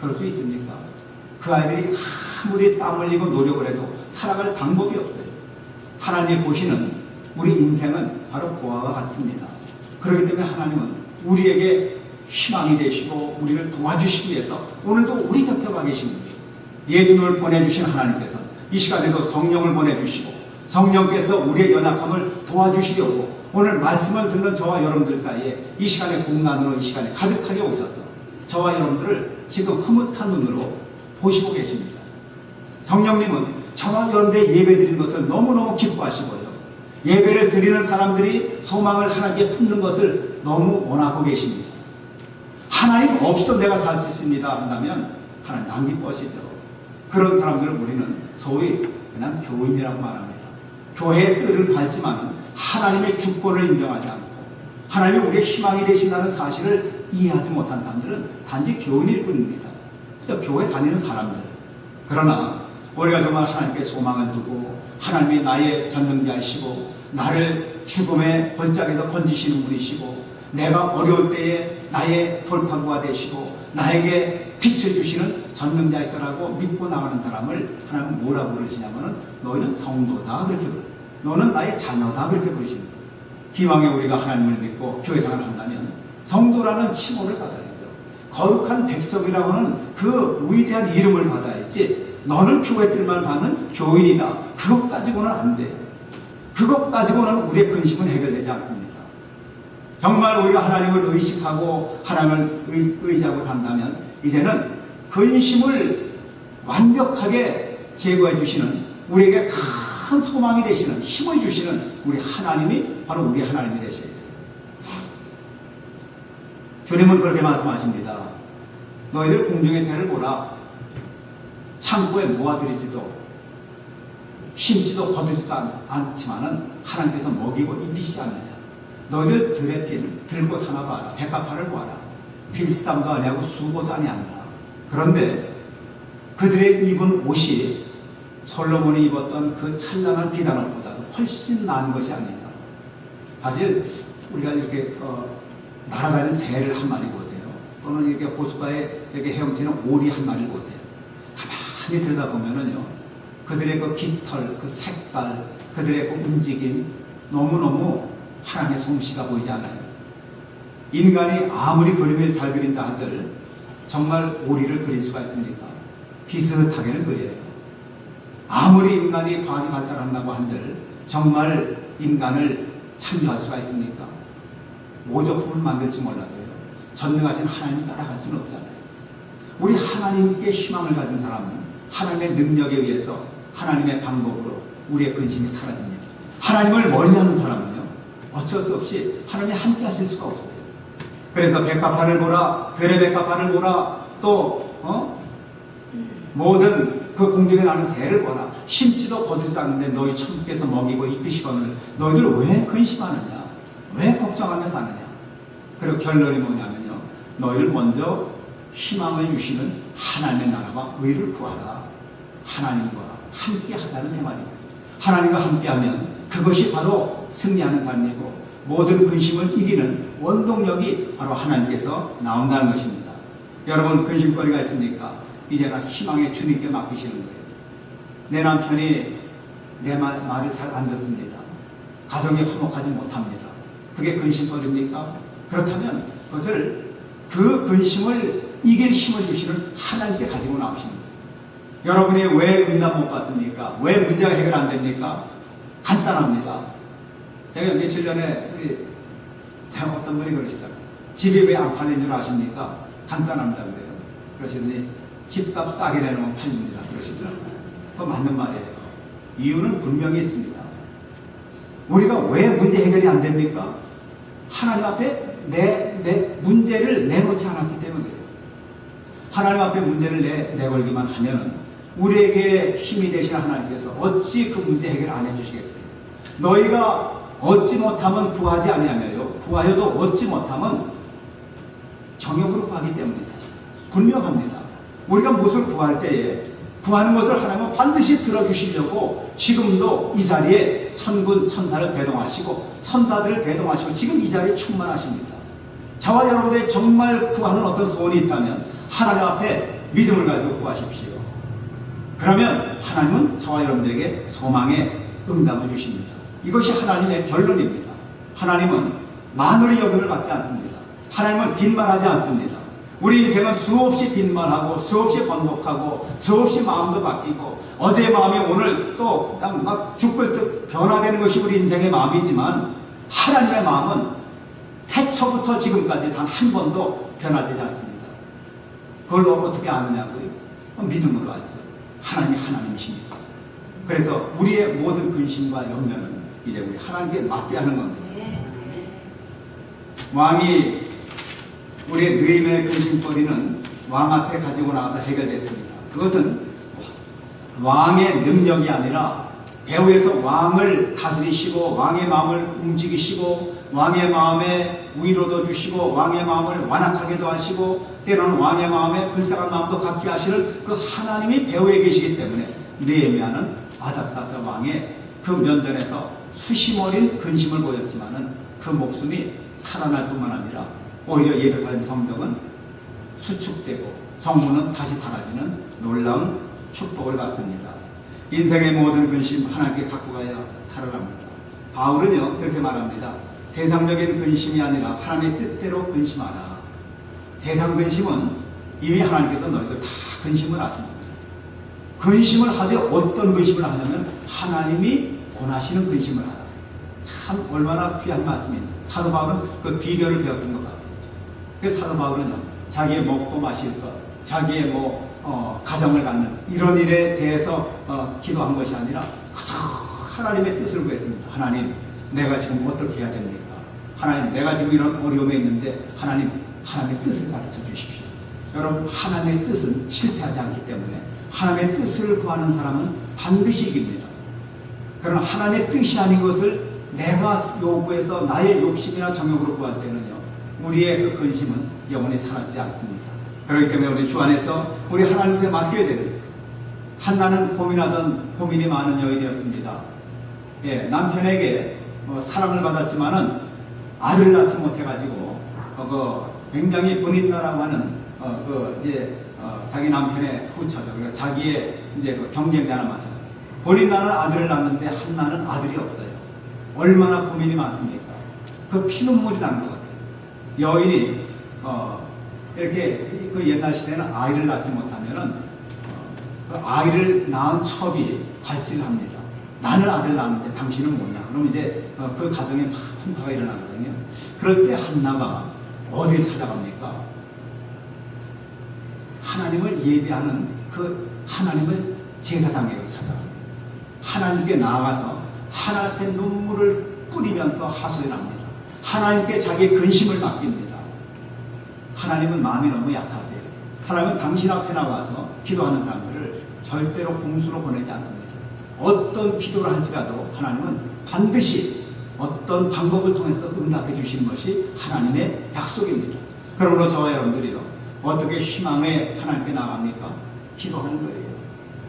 그럴 수 있습니까? 그 아이들이 아무리 땀 흘리고 노력을 해도 살아갈 방법이 없어요. 하나님이 보시는 우리 인생은 바로 고아와 같습니다. 그렇기 때문에 하나님은 우리에게 희망이 되시고 우리를 도와주시기 위해서 오늘도 우리 곁에 와 계십니다. 예수님을 보내주신 하나님께서 이 시간에도 성령을 보내주시고 성령께서 우리의 연약함을 도와주시려고 오늘 말씀을 듣는 저와 여러분들 사이에 이 시간에 공간으로 이 시간에 가득하게 오셔서 저와 여러분들을 지금 흐뭇한 눈으로 보시고 계십니다. 성령님은 저와 여러분들의 예배 드리는 것을 너무너무 기뻐하시고요. 예배를 드리는 사람들이 소망을 하나님께 품는 것을 너무 원하고 계십니다. 하나님 없이도 내가 살 수 있습니다 한다면 하나님 안 기뻐하시죠. 그런 사람들을 우리는 소위 그냥 교인이라고 말합니다. 교회의 뜰을 밟지만 하나님의 주권을 인정하지 않고 하나님이 우리의 희망이 되신다는 사실을 이해하지 못한 사람들은 단지 교인일 뿐입니다. 그래서 교회 다니는 사람들. 그러나 우리가 정말 하나님께 소망을 두고 하나님이 나의 전능자이시고 나를 죽음의 벌짝에서 건지시는 분이시고 내가 어려울 때에 나의 돌파구가 되시고 나에게 빛을 주시는 전능자이시라고 믿고 나가는 사람을 하나님은 뭐라고 부르시냐면은 너희는 성도다 그렇게 부르요. 너는 나의 자녀다 그렇게 부르십니다. 기왕에 우리가 하나님을 믿고 교회 생활을 한다면 성도라는 칭호를 받아야죠. 거룩한 백성이라고 하는 그 위대한 이름을 받아야지 너는 교회들만 받는 교인이다. 그것 가지고는 안 돼요. 그것 가지고는 우리의 근심은 해결되지 않습니다. 정말 우리가 하나님을 의식하고 하나님을 의지하고 산다면 이제는 근심을 완벽하게 제거해 주시는 우리에게 큰 소망이 되시는 힘을 주시는 우리 하나님이 바로 우리 하나님이 되셔야 돼요. 주님은 그렇게 말씀하십니다. 너희들 공중의 새를 보라. 창고에 모아들이지도 심지도 거두지도 않지만은 하나님께서 먹이고 입히시지 않느냐. 너희들 들의 핀 들꽃 하나 봐라. 백합화를 보아라. 필쌈도 아니하고 수고도 아니한다. 그런데 그들의 입은 옷이 솔로몬이 입었던 그 찬란한 비단옷보다도 훨씬 나은 것이 아니다. 사실 우리가 이렇게 날아가는 새를 한 마리 보세요. 또는 이렇게 호숫가에 이렇게 헤엄치는 오리 한 마리 보세요. 가만히 들여다보면은요, 그들의 그 깃털, 그 색깔, 그들의 그 움직임 너무너무 하나님의 솜씨가 보이지 않아요. 인간이 아무리 그림을 잘 그린다 한들 정말 오리를 그릴 수가 있습니까? 비슷하게는 그려요. 아무리 인간이 과학이 발달한다고 한들 정말 인간을 참여할 수가 있습니까? 모조품을 만들지 몰라도요. 전능하신 하나님 따라갈 수는 없잖아요. 우리 하나님께 희망을 가진 사람은 하나님의 능력에 의해서 하나님의 방법으로 우리의 근심이 사라집니다. 하나님을 멀리하는 사람은요, 어쩔 수 없이 하나님이 함께 하실 수가 없어요. 그래서 백합화를 보라, 들의 백합화를 보라, 또 모든 그 공중에 나는 새를 보라. 심지도 거두지 않는데 너희 천국에서 먹이고 입히시거늘 너희들 왜 근심하느냐? 왜 걱정하며 사느냐? 그리고 결론이 뭐냐면요, 너희를 먼저 희망을 주시는 하나님의 나라와 의를 구하라. 하나님과 함께 하자는 생활입니다. 하나님과 함께하면 그것이 바로 승리하는 삶이고 모든 근심을 이기는 원동력이 바로 하나님께서 나온다는 것입니다. 여러분, 근심거리가 있습니까? 이제는 희망의 주님께 맡기시는 거예요. 내 남편이 내 말을 잘 안 듣습니다. 가정이 화목하지 못합니다. 그게 근심거리입니까? 그렇다면 그것을 그 근심을 이길 힘을 주시는 하나님께 가지고 나오십니다. 여러분이 왜 응답 못 받습니까? 왜 문제가 해결 안 됩니까? 간단합니다. 제가 며칠 전에 제가 어떤 분이 그러시더라고요. 집이 왜 안 팔린 줄 아십니까? 간단합니다. 그래요. 그러시더니 집값 싸게 내놓으면 팔립니다. 그러시더라고요. 그거 맞는 말이에요. 이유는 분명히 있습니다. 우리가 왜 문제 해결이 안 됩니까? 하나님 앞에 내 문제를 내놓지 않았기 때문이에요. 하나님 앞에 문제를 내걸기만 하면은 우리에게 힘이 되시는 하나님께서 어찌 그 문제 해결 안 해주시겠어요? 너희가 얻지 못하면 구하지 아니하며요. 구하여도 얻지 못하면 정욕으로 구하기 때문이다. 분명합니다. 우리가 무엇을 구할 때에 구하는 것을 하나님은 반드시 들어주시려고 지금도 이 자리에 천군 천사를 대동하시고 천사들을 대동하시고 지금 이 자리에 충만하십니다. 저와 여러분들이 정말 구하는 어떤 소원이 있다면 하나님 앞에 믿음을 가지고 구하십시오. 그러면 하나님은 저와 여러분들에게 소망의 응답을 주십니다. 이것이 하나님의 결론입니다. 하나님은 만월의 여김을 받지 않습니다. 하나님은 빈말하지 않습니다. 우리 인생은 수없이 빈말하고 수없이 번복하고 수없이 마음도 바뀌고 어제의 마음이 오늘 또 그냥 막 죽을 듯 변화되는 것이 우리 인생의 마음이지만 하나님의 마음은 태초부터 지금까지 단 한 번도 변화되지 않습니다. 그걸 어떻게 아느냐고요? 믿음으로 알죠. 하나님이 하나님이십니다. 그래서 우리의 모든 근심과 염려는 이제 우리 하나님께 맡게 하는 겁니다. 왕이 우리의 느림의 근심거리는 왕 앞에 가지고 나와서 해결됐습니다. 그것은 왕의 능력이 아니라 배후에서 왕을 다스리시고 왕의 마음을 움직이시고 왕의 마음에 위로도 주시고 왕의 마음을 완악하게도 하시고 때로는 왕의 마음에 불쌍한 마음도 갖게 하시는 그 하나님이 배후에 계시기 때문에 느헤미야는 아닥사스다 왕의 그 면전에서 수심 어린 근심을 보였지만은 그 목숨이 살아날 뿐만 아니라 오히려 예루살렘 성벽은 수축되고 성문은 다시 닫아지는 놀라운 축복을 받습니다. 인생의 모든 근심 하나님께 갖고 가야 살아납니다. 바울은요 그렇게 말합니다. 세상적인 근심이 아니라 하나님의 뜻대로 근심하라. 세상 근심은 이미 하나님께서 너희들 다 근심을 하십니다. 근심을 하되 어떤 근심을 하냐면 하나님이 원하시는 근심을 하라. 참 얼마나 귀한 말씀인지. 사도 바울은 그 비결을 배웠던 것 같아요. 그래서 사도 바울은 자기의 먹고 마실 것, 자기의 가정을 갖는 이런 일에 대해서 기도한 것이 아니라 하나님의 뜻을 구했습니다. 하나님, 내가 지금 어떻게 해야 됩니까? 하나님, 내가 지금 이런 어려움에 있는데 하나님의 뜻을 가르쳐 주십시오. 여러분, 하나님의 뜻은 실패하지 않기 때문에 하나님의 뜻을 구하는 사람은 반드시 이깁니다. 그러나 하나님의 뜻이 아닌 것을 내가 요구해서 나의 욕심이나 정욕으로 구할 때는요, 우리의 그 근심은 영원히 사라지지 않습니다. 그렇기 때문에 우리 주 안에서 우리 하나님께 맡겨야 됩니다. 한나는 고민이 많은 여인이었습니다. 예, 남편에게 사랑을 받았지만은 아들을 낳지 못해가지고 굉장히 본인나라고 하는 자기 남편의 후처죠. 그러니까 자기의 이제 그 경쟁자나 마찬가지. 본인나는 아들을 낳는데 한나는 아들이 없어요. 얼마나 고민이 많습니까? 그 피눈물이 나는 것 같아요. 여인이 이렇게 그 옛날 시대에는 아이를 낳지 못하면은 그 아이를 낳은 첩이 발질합니다. 나는 아들 낳았는데 당신은 뭐냐? 그럼 이제 그 가정에 막 풍파가 일어나거든요. 그럴 때 한나가 어디를 찾아갑니까? 하나님을 예배하는 그 하나님을 제사장에게 찾아갑니다. 하나님께 나아가서 하나님 앞에 눈물을 뿌리면서 하소연합니다. 하나님께 자기의 근심을 맡깁니다. 하나님은 마음이 너무 약하세요. 하나님은 당신 앞에 나와서 기도하는 사람들을 절대로 공수로 보내지 않습니다. 어떤 기도를 할지라도 하나님은 반드시 어떤 방법을 통해서 응답해 주시는 것이 하나님의 약속입니다. 그러므로 저와 여러분들이요, 어떻게 희망에 하나님께 나갑니까? 기도하는 거예요.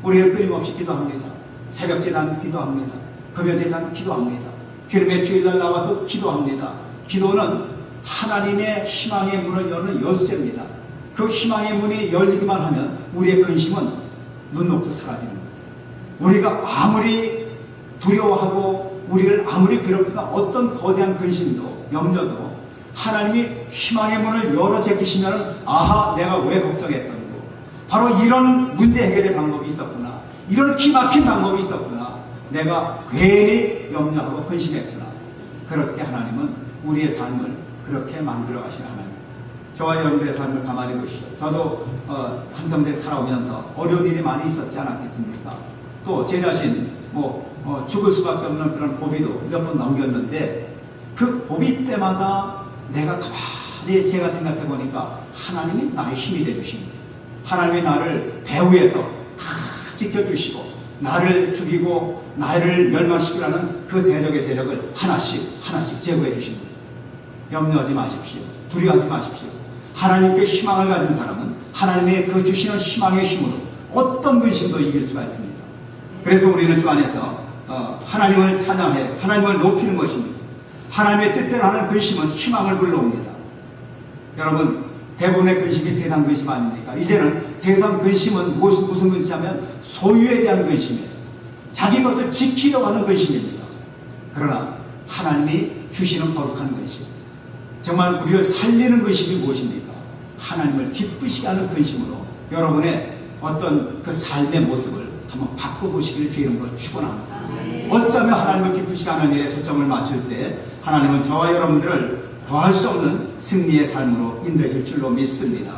우리는 끊임없이 기도합니다. 새벽제단 기도합니다. 금요제단 기도합니다. 기름의 주일날 나와서 기도합니다. 기도는 하나님의 희망의 문을 여는 열쇠입니다. 그 희망의 문이 열리기만 하면 우리의 근심은 눈 녹고 사라지는 거예요. 우리가 아무리 두려워하고 우리를 아무리 괴롭히다 어떤 거대한 근심도 염려도 하나님이 희망의 문을 열어 제끼시면 아하, 내가 왜 걱정했던 거, 바로 이런 문제 해결의 방법이 있었구나, 이런 기막힌 방법이 있었구나, 내가 괜히 염려하고 근심했구나. 그렇게 하나님은 우리의 삶을 그렇게 만들어 가시는 하나님. 저와 여러분들의 삶을 가만히 보시죠. 저도 한평생 살아오면서 어려운 일이 많이 있었지 않았겠습니까? 또 제 자신 죽을 수밖에 없는 그런 고비도 몇 번 넘겼는데 그 고비 때마다 내가 가만히 제가 생각해 보니까 하나님이 나의 힘이 되주십니다. 하나님이 나를 배후에서 다 지켜주시고 나를 죽이고 나를 멸망시키라는 그 대적의 세력을 하나씩 제거해 주십니다. 염려하지 마십시오. 두려워하지 마십시오. 하나님께 희망을 가진 사람은 하나님의 그 주시는 희망의 힘으로 어떤 근심도 이길 수가 있습니다. 그래서 우리는 주 안에서 하나님을 찬양해 하나님을 높이는 것입니다. 하나님의 뜻대로 하는 근심은 희망을 불러옵니다. 여러분, 대부분의 근심이 세상 근심 아닙니까? 이제는 세상 근심은 무슨 근심이냐면 소유에 대한 근심이에요. 자기 것을 지키려고 하는 근심입니다. 그러나 하나님이 주시는 거룩한 근심, 정말 우리를 살리는 근심이 무엇입니까? 하나님을 기쁘시게 하는 근심으로 여러분의 어떤 그 삶의 모습을 한번 바꿔보시기를 주의 이름으로 축원합니다. 어쩌면 하나님을 기쁘시게 하는 일에 초점을 맞출 때 하나님은 저와 여러분들을 더할 수 없는 승리의 삶으로 인도해 줄 줄로 믿습니다.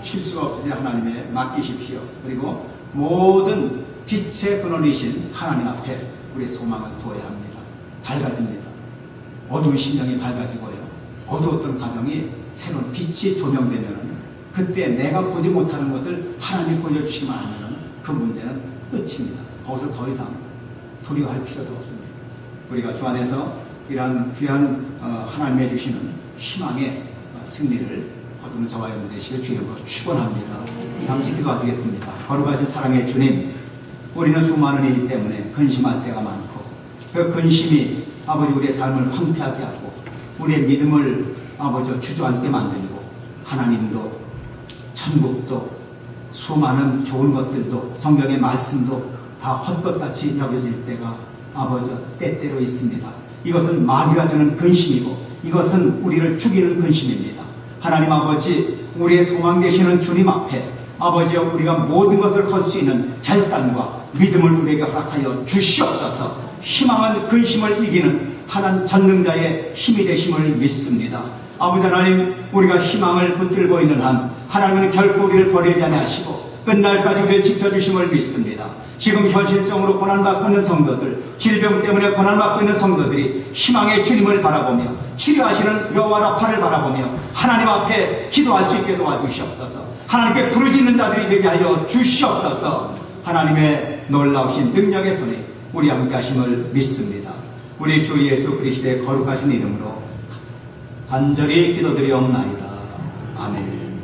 실수가 없으신 하나님에 맡기십시오. 그리고 모든 빛의 근원이신 하나님 앞에 우리의 소망을 두어야 합니다. 밝아집니다. 어두운 심령이 밝아지고요, 어두웠던 가정이 새로운 빛이 조명되면 그때 내가 보지 못하는 것을 하나님이 보여주시기만 하면 그 문제는 끝입니다. 거기서 더 이상 두려워할 필요도 없습니다. 우리가 주 안에서 이러한 귀한 하나님의 주시는 희망의 승리를 거두는 저와 여러분 되시길 주님으로 축원합니다. 잠시 기도하시겠습니다. 거룩하신 사랑의 주님, 우리는 수많은 일 때문에 근심할 때가 많고 그 근심이 아버지 우리의 삶을 황폐하게 하고 우리의 믿음을 아버지 주저앉게 만들고 하나님도 천국도 수많은 좋은 것들도 성경의 말씀도 다 헛것같이 여겨질 때가 아버지 때때로 있습니다. 이것은 마귀가 주는 근심이고 이것은 우리를 죽이는 근심입니다. 하나님 아버지, 우리의 소망 되시는 주님 앞에 아버지 우리가 모든 것을 걸 수 있는 결단과 믿음을 우리에게 허락하여 주시옵소서. 희망은 근심을 이기는 하나님 전능자의 힘이 되심을 믿습니다. 아버지 하나님, 우리가 희망을 붙들고 있는 한 하나님은 결코 우리를 버리지 아니하시고 끝날까지 우리를 지켜주심을 믿습니다. 지금 현실적으로 고난받고 있는 성도들, 질병 때문에 고난받고 있는 성도들이 희망의 주님을 바라보며 치료하시는 여호와 라파를 바라보며 하나님 앞에 기도할 수 있게 도와주시옵소서. 하나님께 부르짖는 자들이 되게 하여 주시옵소서. 하나님의 놀라우신 능력의 손에 우리 함께 하심을 믿습니다. 우리 주 예수 그리스도의 거룩하신 이름으로 간절히 기도드리옵나이다. 아멘.